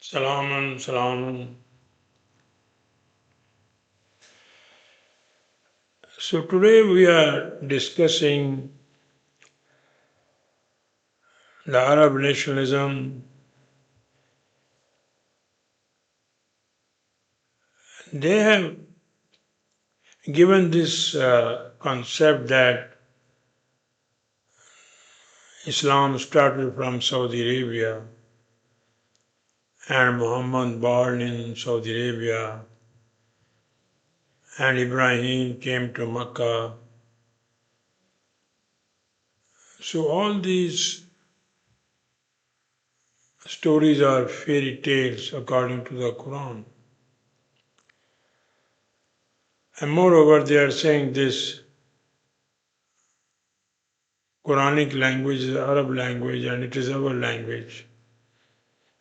Salaman, Salaman. So today we are discussing the Arab nationalism. They have given this concept that Islam started from Saudi Arabia and Muhammad born in Saudi Arabia and Ibrahim came to Mecca. So all these stories are fairy tales according to the Quran. And moreover, they are saying this Quranic language is Arab language and it is our language.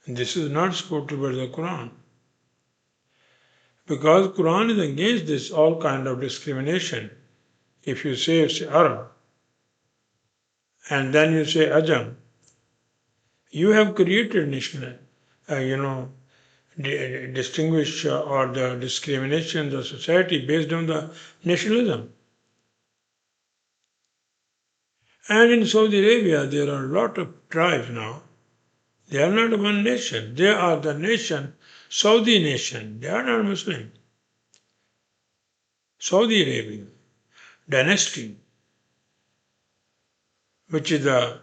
And this is not supported by the Quran. Because Quran is against this all kind of discrimination. If you say it's Arab and then you say Ajam, you have created national, distinguish or the discrimination in the society based on the nationalism. And in Saudi Arabia, there are a lot of tribes now. They are not one nation. They are the nation, Saudi nation. They are not Muslim. Saudi Arabia, dynasty, which is the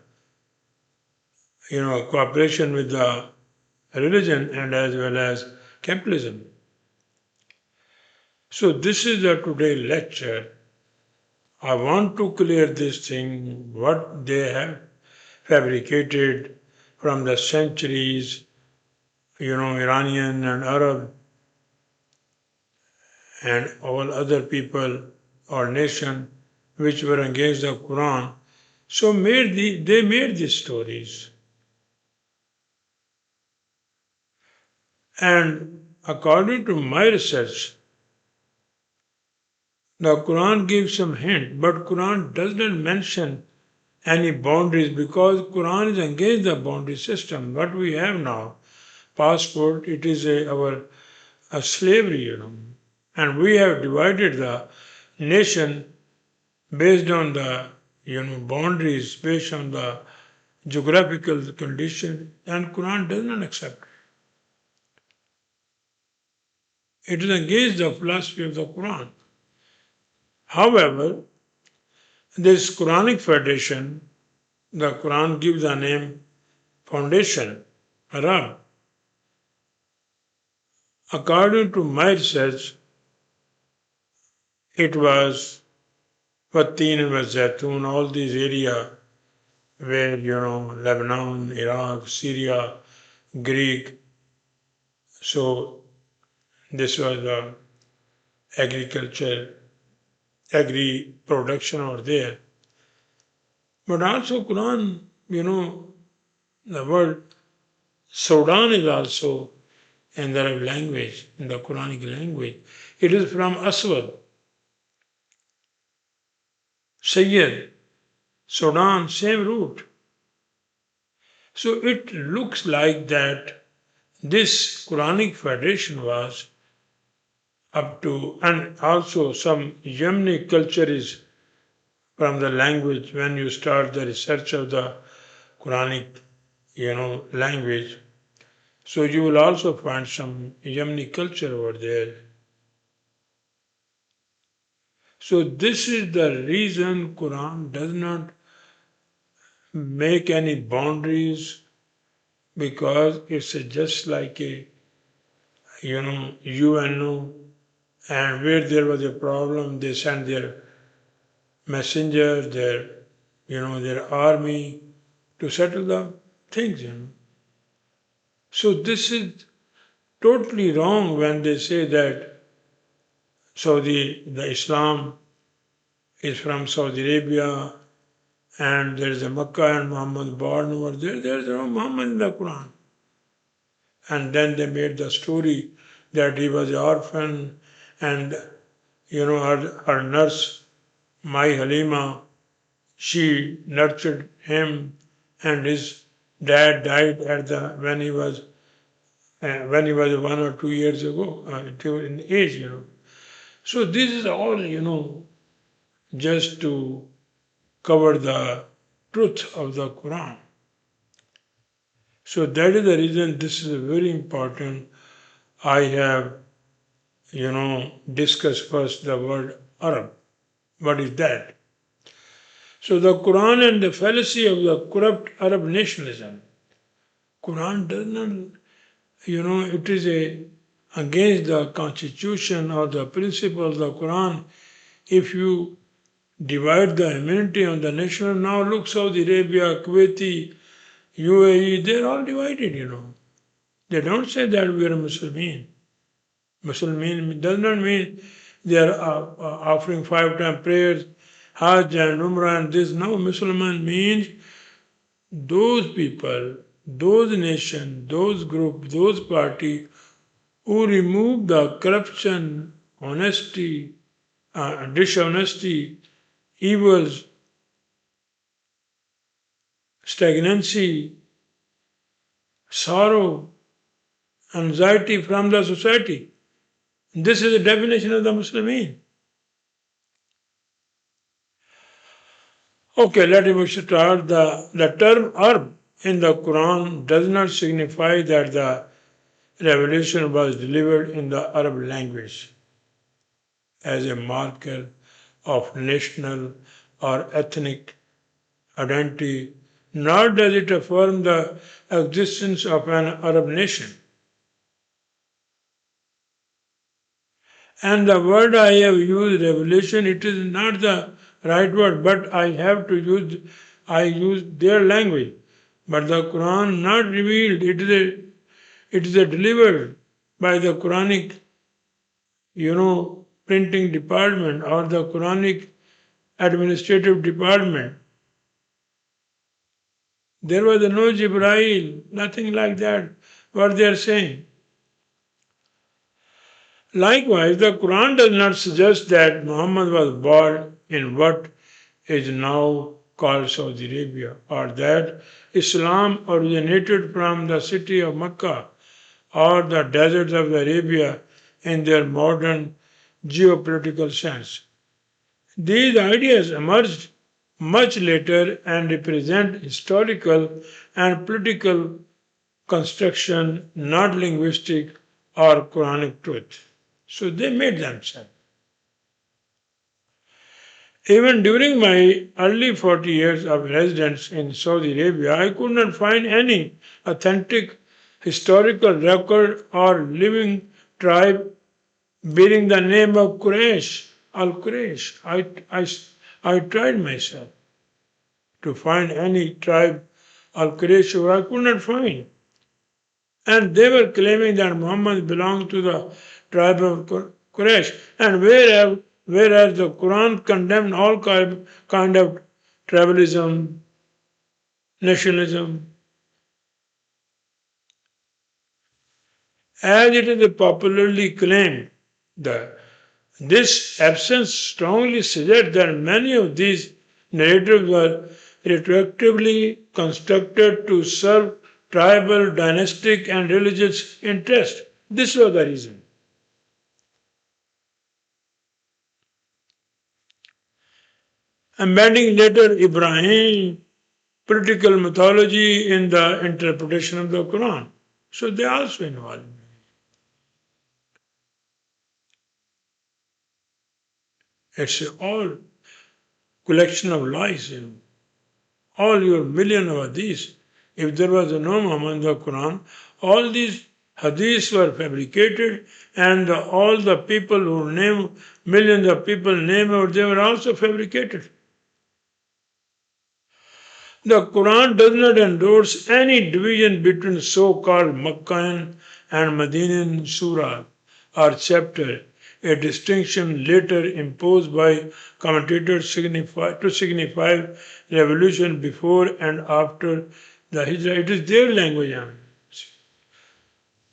cooperation with the religion and as well as capitalism. So this is the today lecture. I want to clear this thing, what they have fabricated from the centuries, Iranian and Arab and all other people or nation which were against the Quran. So they made these stories. And according to my research, the Quran gives some hint, but Quran does not mention any boundaries because Quran is against the boundary system. What we have now, passport, it is a slavery, and we have divided the nation based on the boundaries, based on the geographical condition, and Quran does not accept. It is against the philosophy of the Quran. However, this Quranic Federation, the Quran gives the name Foundation, Arab. According to my research, it was Fatin and Zaytun, all these areas where, Lebanon, Iraq, Syria, Greek. So this was the agriculture, agri-production over there. But also Quran, the word Sudan is also in the Arab language, in the Quranic language. It is from Aswad, Sayyid, Sudan, same root. So it looks like that this Quranic Federation was up to, and also some Yemeni culture is from the language when you start the research of the Quranic, language. So you will also find some Yemeni culture over there. So this is the reason Quran does not make any boundaries because it's just like a, UNO, and where there was a problem, they send their messenger, their army to settle the things, So this is totally wrong when they say that the Islam is from Saudi Arabia and there is a Makkah and Muhammad born over there. There is no Muhammad in the Quran. And then they made the story that he was an orphan and, her nurse, my Halima, she nurtured him and his dad died when he was when he was 1 or 2 years ago, in age. So this is all, just to cover the truth of the Quran. So that is the reason this is very important. I have, discussed first the word Arab. What is that? So the Quran and the fallacy of the corrupt Arab nationalism. Quran does not, it is against the constitution or the principle of the Quran. If you divide the humanity on the national, now look, Saudi Arabia, Kuwait, UAE, they're all divided. They don't say that we are Muslimin. Muslimin does not mean they are offering 5 times prayers, Hajj and Umrah and this. No, Musliman means those people, those nations, those groups, those parties who remove the corruption, honesty, dishonesty, evils, stagnancy, sorrow, anxiety from the society. This is the definition of the Muslimin. Okay, let me start. The term Arab in the Quran does not signify that the revelation was delivered in the Arab language as a marker of national or ethnic identity, nor does it affirm the existence of an Arab nation. And the word I have used, revelation, it is not the right word, but I use their language. But the Quran not revealed, it is a delivered by the Quranic, printing department or the Quranic administrative department. There was no Jibreel, nothing like that, what they are saying. Likewise, the Quran does not suggest that Muhammad was born in what is now called Saudi Arabia, or that Islam originated from the city of Mecca or the deserts of Arabia in their modern geopolitical sense. These ideas emerged much later and represent historical and political construction, not linguistic or Quranic truth. So they made themselves. Even during my early 40 years of residence in Saudi Arabia, I could not find any authentic historical record or living tribe bearing the name of Quraysh, Al-Quraysh. I tried myself to find any tribe Al-Quraysh, I could not find. And they were claiming that Muhammad belonged to the tribe of Quraysh. And whereas the Quran condemned all kind of tribalism, nationalism, as it is popularly claimed, this absence strongly suggests that many of these narratives were retroactively constructed to serve tribal, dynastic, and religious interests. This was the reason. Embedding later Ibrahim political mythology in the interpretation of the Quran. So they also involved. It's all collection of lies. All your million of hadiths. If there was no Muhammad in the Quran, all these hadiths were fabricated, and all the people who name, millions of people name out, they were also fabricated. The Quran does not endorse any division between so-called Meccan and Medinan surah or chapter, a distinction later imposed by commentators to signify revolution before and after the Hijrah. It is their language.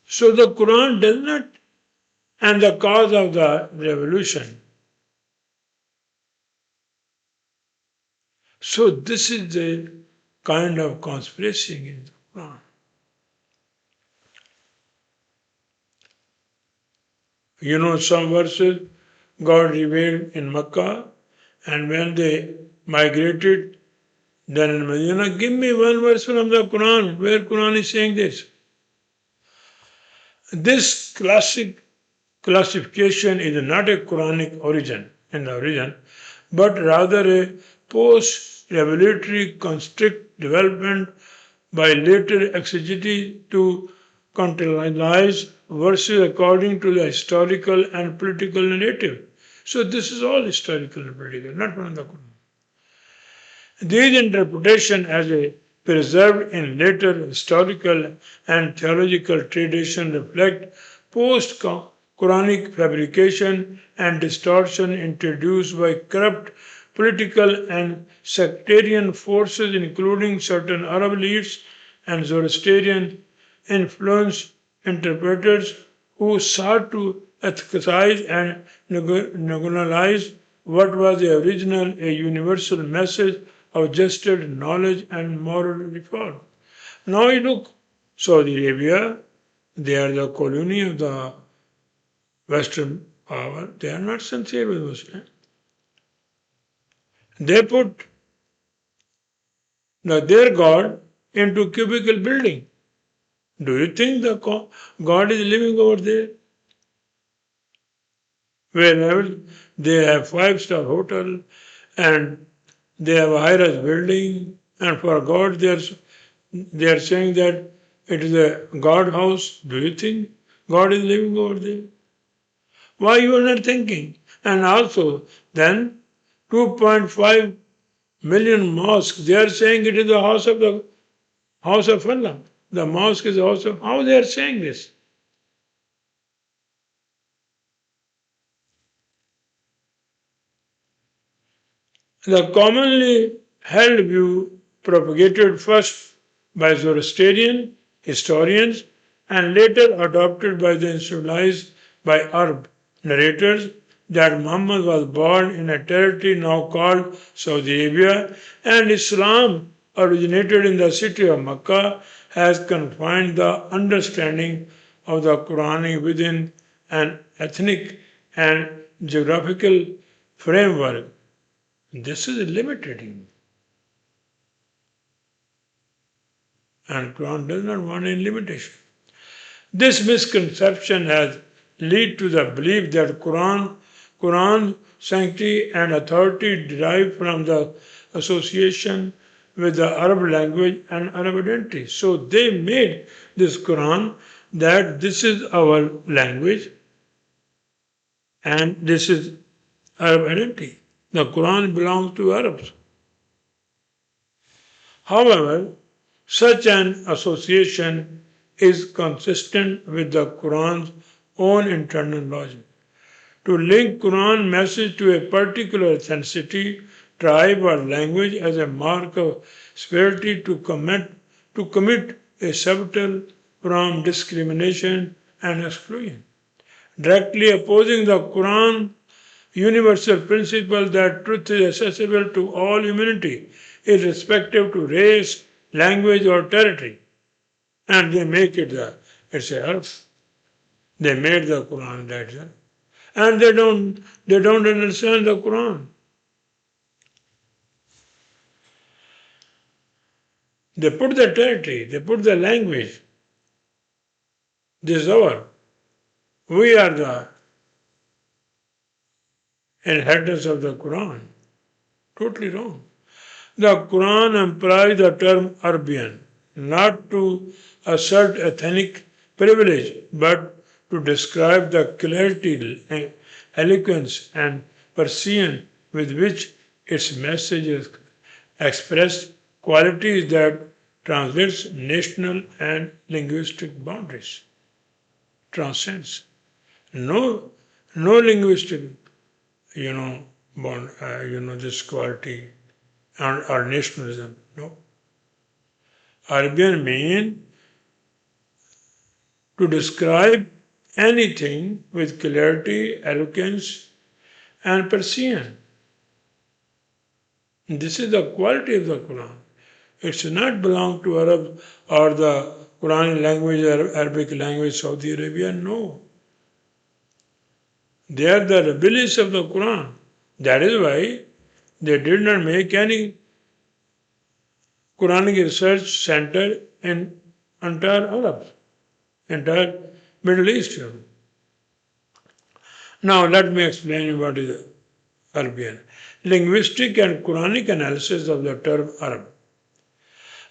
So the Quran does not, and the cause of the revolution. So this is the kind of conspiracy in the Quran. Some verses God revealed in Makkah, and when they migrated, then in Medina, give me one verse from the Quran where Quran is saying this. This classic classification is not a Quranic origin in the origin, but rather a post-revelatory construct development by later exegesis to contextualize verses according to the historical and political narrative. So this is all historical and political, not from the Quran. These interpretations as a preserved in later historical and theological tradition reflect post-Quranic fabrication and distortion introduced by corrupt political and sectarian forces, including certain Arab elites and Zoroastrian influenced interpreters who sought to ethicize and nationalize what was the original, a universal message of justice, knowledge, and moral reform. Now you look, Saudi Arabia, they are the colony of the Western power. They are not sincere with Muslims. They put their God into cubicle building. Do you think the God is living over there? Wherever they have five-star hotel and they have a high-rise building, and for God they are saying that it is a God house. Do you think God is living over there? Why you are not thinking? And also then 2.5 million mosques, they are saying it is the house of Allah. The mosque is the house of, how they are saying this? The commonly held view propagated first by Zoroastrian historians and later adopted by the civilized by Arab narrators that Muhammad was born in a territory now called Saudi Arabia and Islam originated in the city of Mecca has confined the understanding of the Quranic within an ethnic and geographical framework. This is limited. And Quran does not want any limitation. This misconception has led to the belief that Quran sanctity and authority derive from the association with the Arab language and Arab identity. So they made this Quran that this is our language and this is Arab identity. The Quran belongs to Arabs. However, such an association is consistent with the Quran's own internal logic. To link Quran message to a particular ethnicity, tribe or language as a mark of superiority to commit a subtle from discrimination and exclusion. Directly opposing the Quran universal principle that truth is accessible to all humanity, irrespective to race, language, or territory. And they make it it's a earth. They made the Quran that. And they don't understand the Quran. They put the territory, they put the language. This is our. We are the inheritors of the Quran. Totally wrong. The Quran employs the term Arabian not to assert ethnic privilege, but to describe the clarity, eloquence, and precision with which its message is expressed, qualities that transcends national and linguistic boundaries. Transcends. No linguistic, this quality or nationalism. No. Arabian means to describe anything with clarity, eloquence, and precision. This is the quality of the Quran. It should not belong to Arab or the Quranic language or Arabic language, Saudi Arabia. No. They are the rebellious of the Quran. That is why they did not make any Quranic research center in entire Arab, entire Middle East. Now let me explain what is Arabian. Linguistic and Quranic analysis of the term Arab.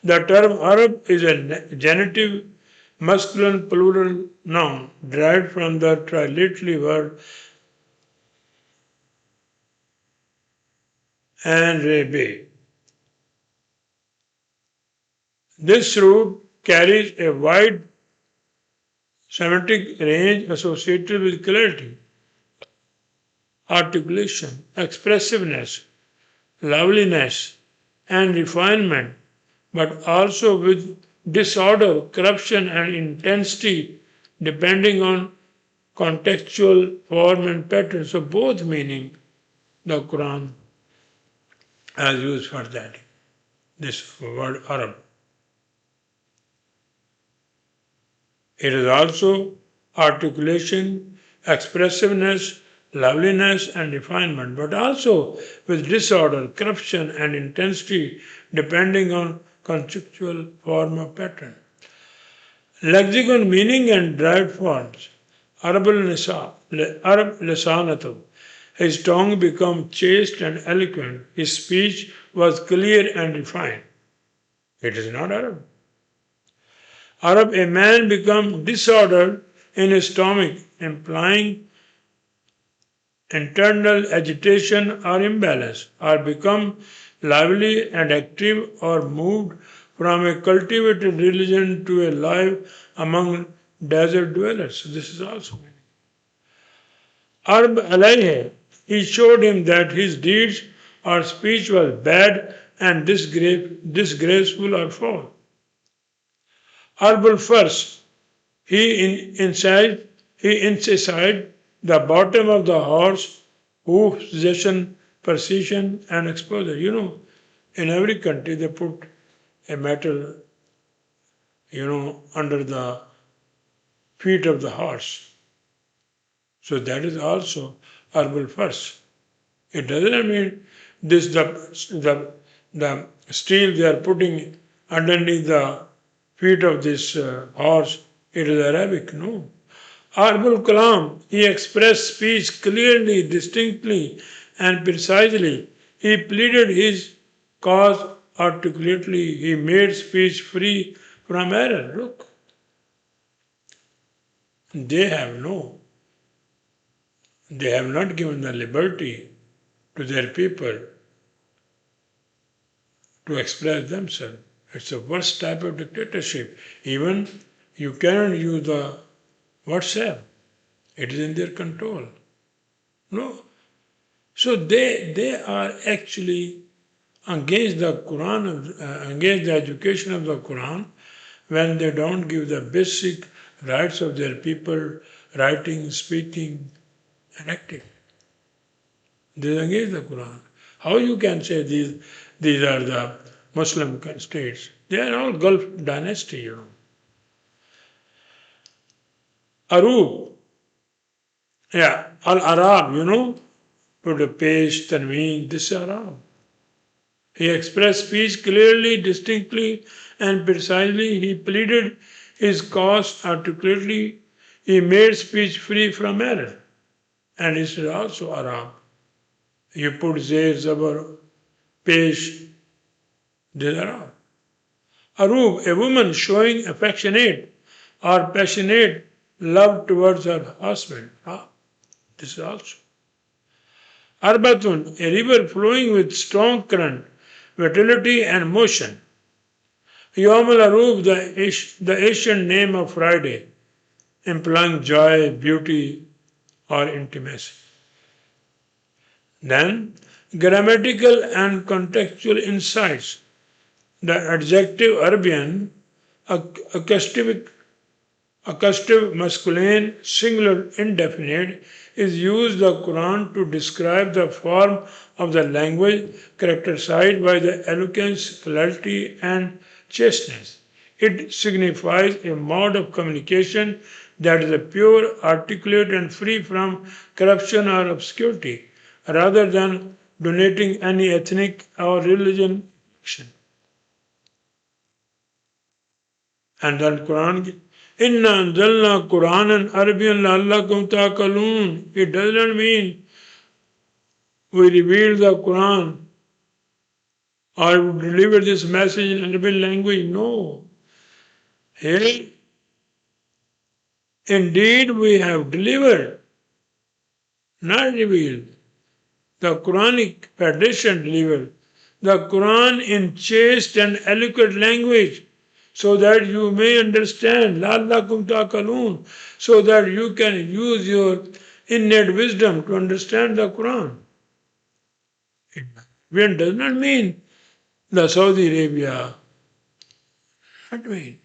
The term Arab is a genitive masculine plural noun derived from the triliterary word Arabe. This root carries a wide semantic range associated with clarity, articulation, expressiveness, loveliness, and refinement, but also with disorder, corruption, and intensity depending on contextual form and pattern. So both meaning the Quran has used for that, this word Arab. It is also articulation, expressiveness, loveliness, and refinement, but also with disorder, corruption, and intensity depending on contextual form or pattern. Lexicon meaning and derived forms. Arab lisanatu. His tongue became chaste and eloquent. His speech was clear and refined. It is not Arab. Arab, a man become disordered in his stomach, implying internal agitation or imbalance, or become lively and active or moved from a cultivated religion to a life among desert dwellers. So this is also meaning. Arab alayhi, he showed him that his deeds or speech was bad and disgraceful or foul. Arbal first, he emphasized the bottom of the horse, hoof, position, precision, and exposure. In every country they put a metal, under the feet of the horse. So that is also arbal first. It doesn't mean this the steel they are putting underneath the feet of this horse, it is Arabic, no. Arbul Kalam, he expressed speech clearly, distinctly, and precisely. He pleaded his cause articulately. He made speech free from error. Look, they have not given the liberty to their people to express themselves. It's the worst type of dictatorship. Even you cannot use the WhatsApp. It is in their control. No. So they are actually against the Quran, against the education of the Quran, when they don't give the basic rights of their people, writing, speaking, and acting. They are against the Quran. How you can say these are the Muslim states? They are all Gulf dynasty, Arub, Al-Arab, put a page, tanween, this is Arab. He expressed speech clearly, distinctly, and precisely. He pleaded his cause articulately. He made speech free from error. And this is also Arab. You put Zayd, Zabar, page, this is Arab. Arub, a woman showing affectionate or passionate love towards her husband. This is also. Arbatun, a river flowing with strong current, vitality and motion. Yawm al-Arub, the ancient name of Friday, implying joy, beauty, or intimacy. Then, grammatical and contextual insights. The adjective Arabian, accusative masculine, singular, indefinite, is used in the Quran to describe the form of the language characterized by the eloquence, clarity, and chasteness. It signifies a mode of communication that is a pure, articulate and free from corruption or obscurity, rather than donating any ethnic or religion action. And then Quran, Inna anzalna Qur'anan Arabiyan la'allakum ta'qalun. It does not mean we revealed the Quran or we deliver this message in Arabic language. No. Here, indeed we have delivered, not revealed. The Quranic tradition delivered the Quran in chaste and eloquent language, so that you may understand, لَعَلَّكُمْ تَعْقِلُونَ, so that you can use your innate wisdom to understand the Quran. It does not mean the Saudi Arabia. What mean?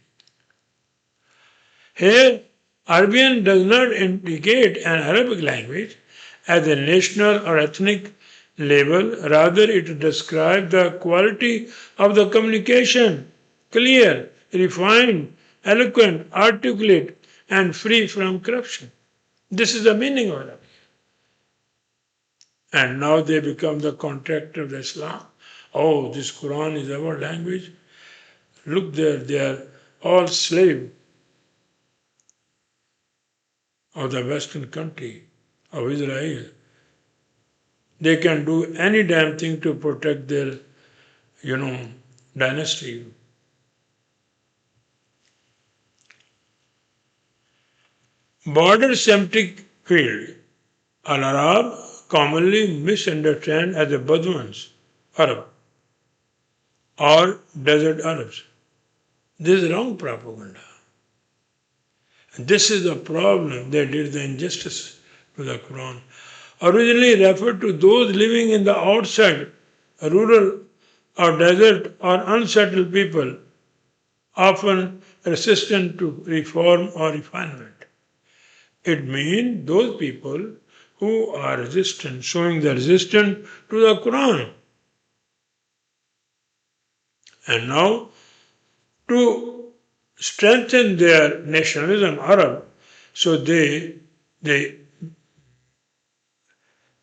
Here, Arabian does not indicate an Arabic language as a national or ethnic label, rather it describes the quality of the communication, clear, refined, eloquent, articulate, and free from corruption. This is the meaning of it. And now they become the contractor of Islam. Oh, this Quran is our language. Look there, they are all slaves of the Western country, of Israel. They can do any damn thing to protect their, dynasty. Border Semitic field. Al-Arab commonly misunderstood as the Bedouins, Arab, or desert Arabs. This is wrong propaganda. This is the problem. They did the injustice to the Quran. Originally referred to those living in the outside, rural or desert or unsettled people, often resistant to reform or refinement. It means those people who are resistant, showing the resistance to the Quran. And now, to strengthen their nationalism, Arab, so they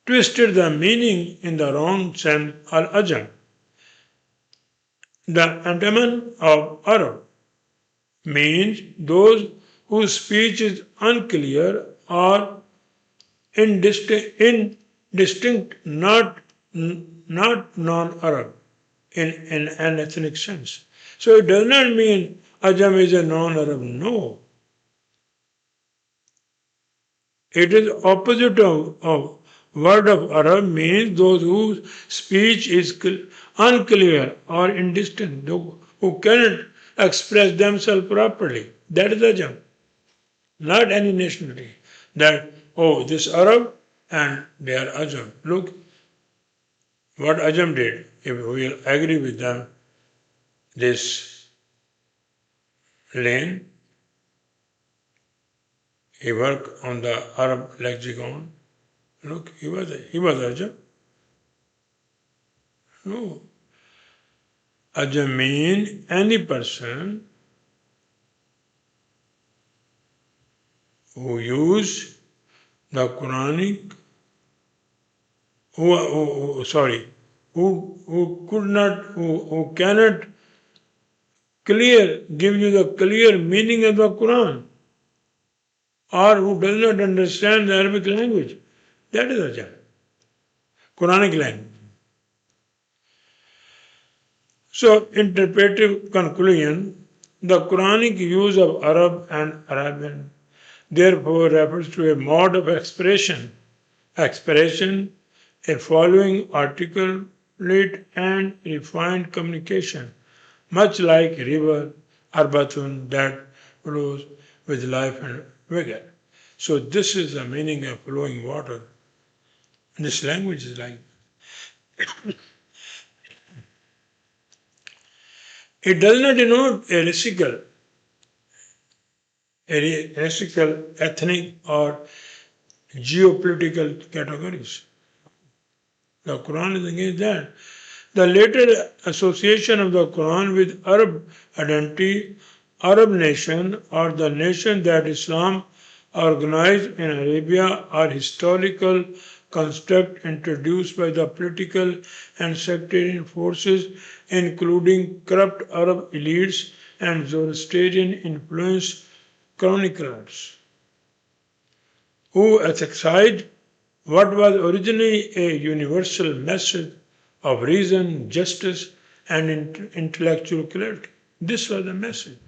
twisted the meaning in the wrong sense, al-ajam. The antonym of Arab means those whose speech is unclear or indistinct, not non-Arab in an ethnic sense. So it does not mean Ajam is a non-Arab. No. It is opposite of word of Arab, means those whose speech is unclear or indistinct, who cannot express themselves properly. That is Ajam. Not any nationality. That, this Arab and they are Ajam. Look what Ajam did. If we will agree with them, this lane, he worked on the Arab lexicon. Look, he was Ajam. No. Ajam means any person who use the Quranic, who cannot give you the clear meaning of the Quran, or who does not understand the Arabic language. That is Ajam. Quranic language. So, interpretive conclusion, the Quranic use of Arab and Arabian therefore refers to a mode of expression, a following articulate and refined communication, much like river, Arbatun, that flows with life and vigor. So this is the meaning of flowing water. This language is like it does not denote a racial, ethnic, or geopolitical categories. The Quran is against that. The later association of the Quran with Arab identity, Arab nation, or the nation that Islam organized in Arabia are historical constructs introduced by the political and sectarian forces, including corrupt Arab elites and Zoroastrian-influenced chroniclers, who exercised what was originally a universal message of reason, justice, and intellectual clarity. This was the message.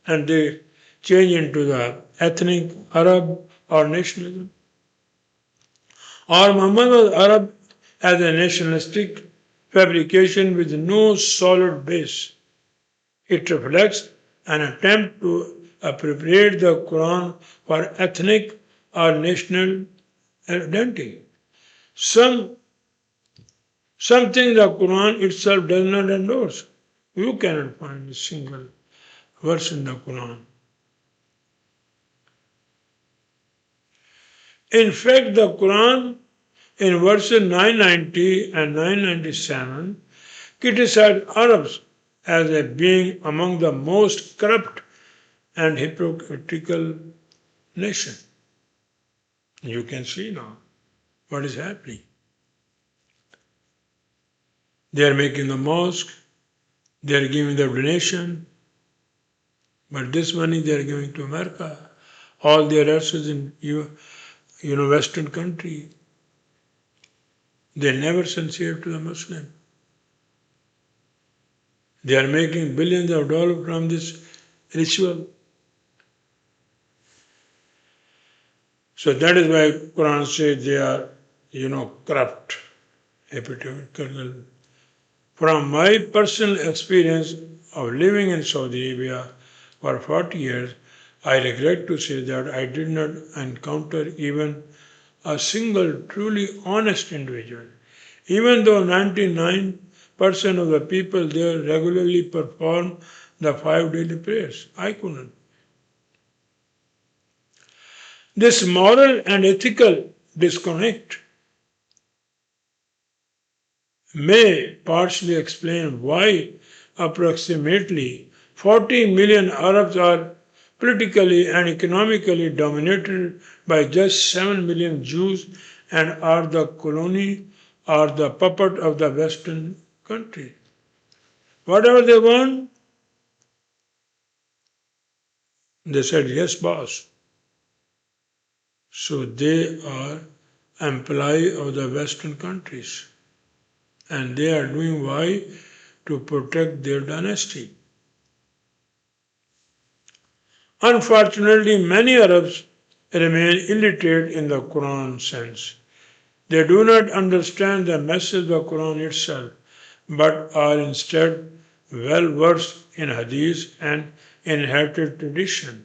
And they changed into the ethnic Arab or nationalism. Or Muhammad was Arab as a nationalistic fabrication with no solid base. It reflects an attempt to appropriate the Quran for ethnic or national identity. Something the Quran itself does not endorse. You cannot find a single verse in the Quran. In fact, the Quran in verses 990 and 997 criticized Arabs as a being among the most corrupt and hypocritical nation. You can see now what is happening. They are making the mosque, they are giving the donation, but this money they are giving to America. All their assets in Western country. They are never sincere to the Muslim. They are making billions of dollars from this ritual. So that is why Quran says they are, corrupt, hypocritical. From my personal experience of living in Saudi Arabia for 40 years, I regret to say that I did not encounter even a single truly honest individual. Even though 99% of the people there regularly perform the 5 daily prayers, I couldn't. This moral and ethical disconnect may partially explain why approximately 40 million Arabs are politically and economically dominated by just 7 million Jews and are the colony or the puppet of the Western country. Whatever they want, they said, yes, boss. So they are employees of the Western countries. And they are doing why? To protect their dynasty. Unfortunately, many Arabs remain illiterate in the Quran sense. They do not understand the message of the Quran itself, but are instead well versed in hadith and inherited tradition.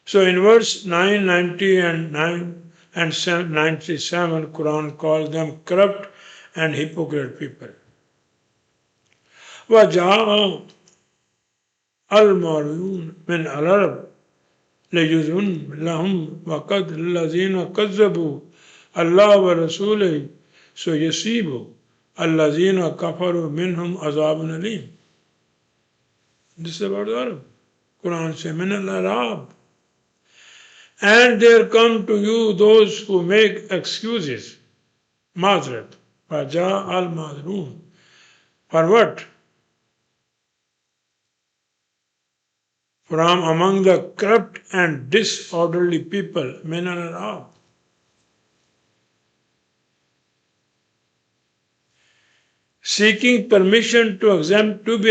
So in verse 990 and 997, Quran calls them corrupt and hypocrite people. وَجَاءَ الْمَرْيُونَ مِنْ الْعَرَبِ لَيُزْنُ لَهُمْ وَقَدْ الَّذِينَ كَذَّبُوا اللَّهَ وَرَسُولِهِ سَيُصِيبُ الَّذِينَ كَفَرُوا مِنْهُمْ عَذَابٌ أَلِيمٌ. This is about the Arab. Quran says, مِنَ الْعَرَبِ. And there come to you those who make excuses. Mazrat. وَجَاءَ الْمَذْرُونَ. For what? From among the corrupt and disorderly people, men are Arab. Seeking permission to be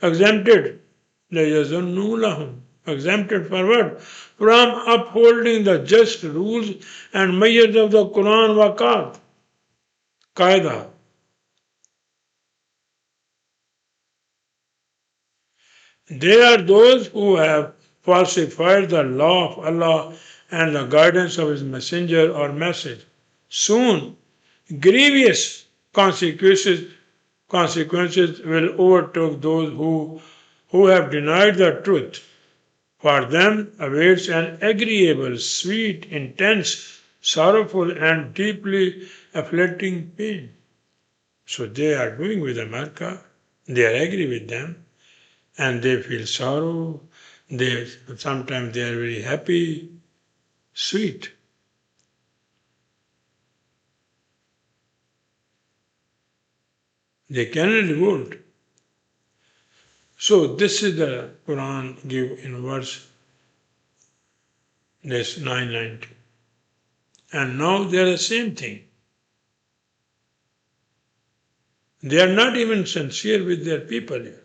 exempted. Exempted for what? From upholding the just rules and measures of the Quran wa Qaida. They are those who have falsified the law of Allah and the guidance of His messenger or message. Soon, grievous consequences will overtake those who have denied the truth. For them awaits an agreeable, sweet, intense, sorrowful, and deeply afflicting pain. So they are doing with America, they are angry with them, and they feel sorrow, sometimes they are very happy, sweet. They cannot revolt. So this is the Quran give in verse this 990. And now they are the same thing. They are not even sincere with their people here.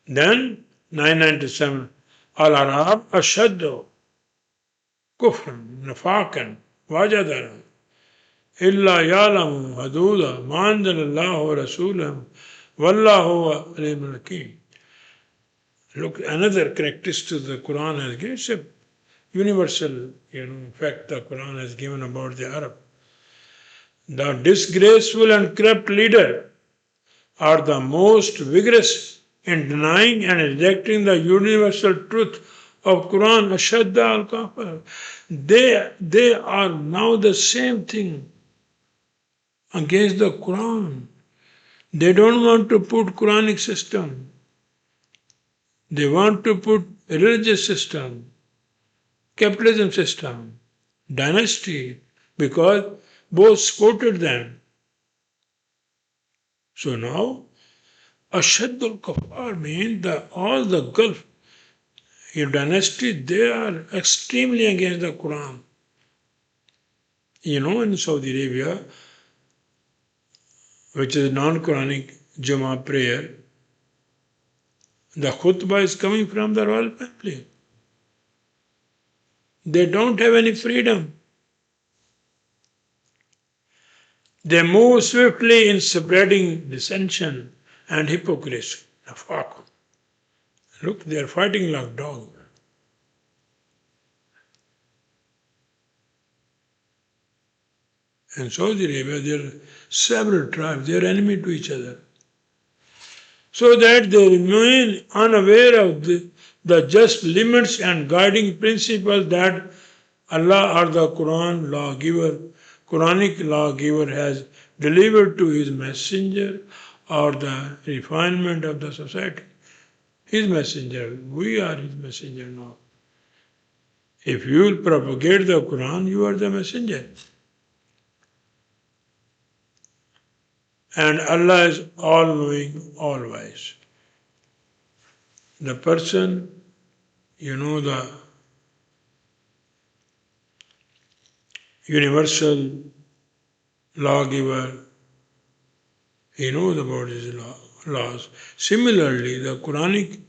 Then 997, Al-Arab ashaddu kufran nafaqan wajadara illa ya'lamu haduda ma anzalallahu rasulahu wallahu alimul hakim. Look, another characteristic the Quran has given. It's a universal, fact the Quran has given about the Arab. The disgraceful and corrupt leader are the most vigorous in denying and rejecting the universal truth of Quran. Ashadda al-kafir. They are now the same thing against the Quran. They don't want to put Quranic system. They want to put religious system, capitalism system, dynasty, because both supported them. So now, Ashaddul Kafar means that all the Gulf dynasty, they are extremely against the Quran. In Saudi Arabia, which is non-Quranic Jummah prayer, the khutbah is coming from the royal family. They don't have any freedom. They move swiftly in spreading dissension and hypocrisy. Look, they are fighting like dogs. In Saudi Arabia, there are several tribes, they are enemy to each other. So that they remain unaware of the just limits and guiding principles that Allah or the Quranic lawgiver has delivered to his messenger or the refinement of the society. His messenger, we are his messenger now. If you will propagate the Quran, you are the messenger. And Allah is all-knowing, all-wise. The person, the universal lawgiver, he knows about his laws. Similarly, the Quranic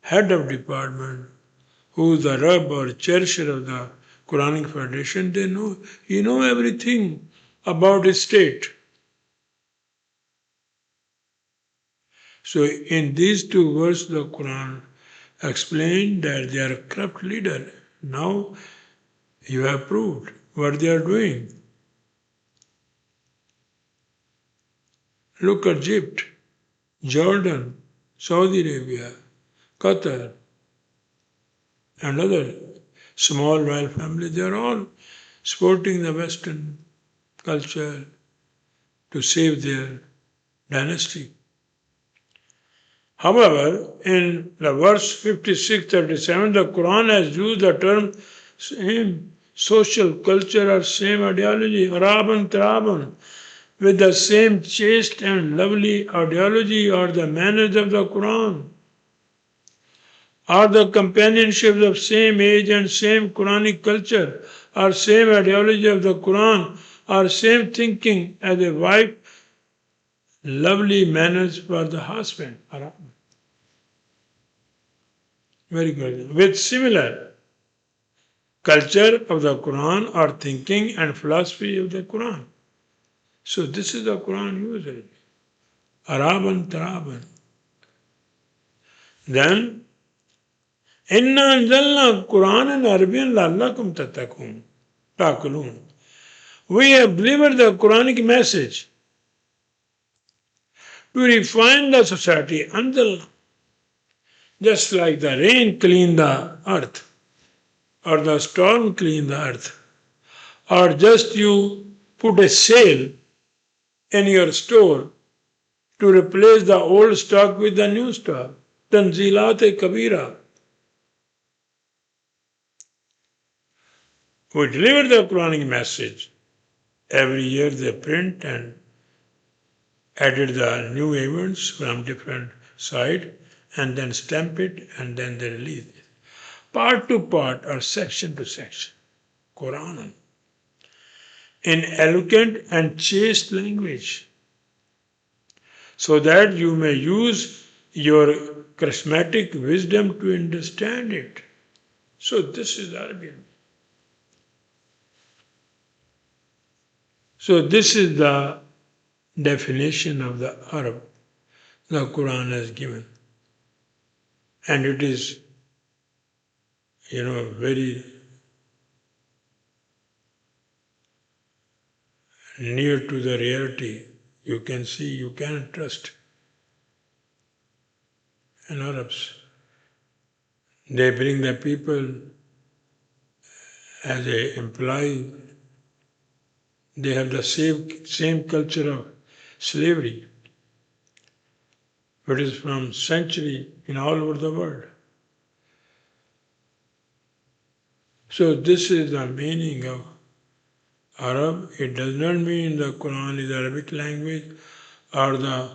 head of department, who is the Rabb or cherisher of the Quranic Foundation, he knows everything about his state. So in these two verses, the Quran explained that they are a corrupt leader. Now you have proved what they are doing. Look at Egypt, Jordan, Saudi Arabia, Qatar, and other small royal families. They are all supporting the Western culture to save their dynasty. However, in the verse 56-37, the Quran has used the term same social culture or same ideology, Araban Taraban, with the same chaste and lovely ideology or the manners of the Quran, or the companionship of same age and same Quranic culture, or same ideology of the Quran, or same thinking as a wife, lovely manners for the husband. Very good. With similar culture of the Quran or thinking and philosophy of the Quran. So this is the Quran usage. Araban Taraban. Then, Inna anzalna Qur'anan Arabiyan la'allakum ta'kulun. We have delivered the Quranic message to refine the society until just like the rain clean the earth, or the storm clean the earth, or just you put a sale in your store to replace the old stock with the new stock. Tanzilat-e-kabira. who deliver the Quranic message. Every year they print and edit the new events from different side and then stamp it and then they release it. Part to part or section to section. Quran. In eloquent and chaste language, so that you may use your charismatic wisdom to understand it. So this is Arabian. So this is the definition of the Arab the Quran has given. And it is, very near to the reality. You can see, you can trust in Arabs. They bring the people as a employee. They have the same culture of slavery, which is from century in all over the world. So this is the meaning of Arab. It does not mean the Quran is Arabic language or the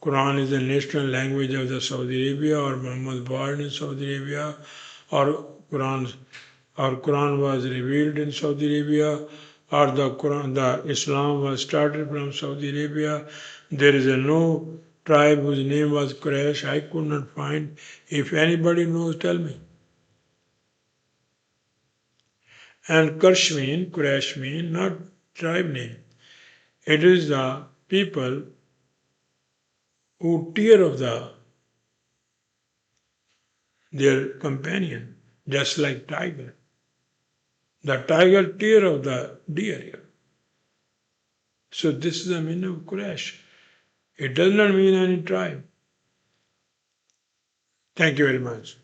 Quran is the national language of the Saudi Arabia or Muhammad born in Saudi Arabia or Quran was revealed in Saudi Arabia or the Islam was started from Saudi Arabia. There is no tribe whose name was Quraysh. I could not find. If anybody knows, tell me. And Quraysh mean not tribe name. It is the people who tear of their companion, just like tiger. The tiger tear of the deer. So this is the meaning of Quraysh. It does not mean any tribe. Thank you very much.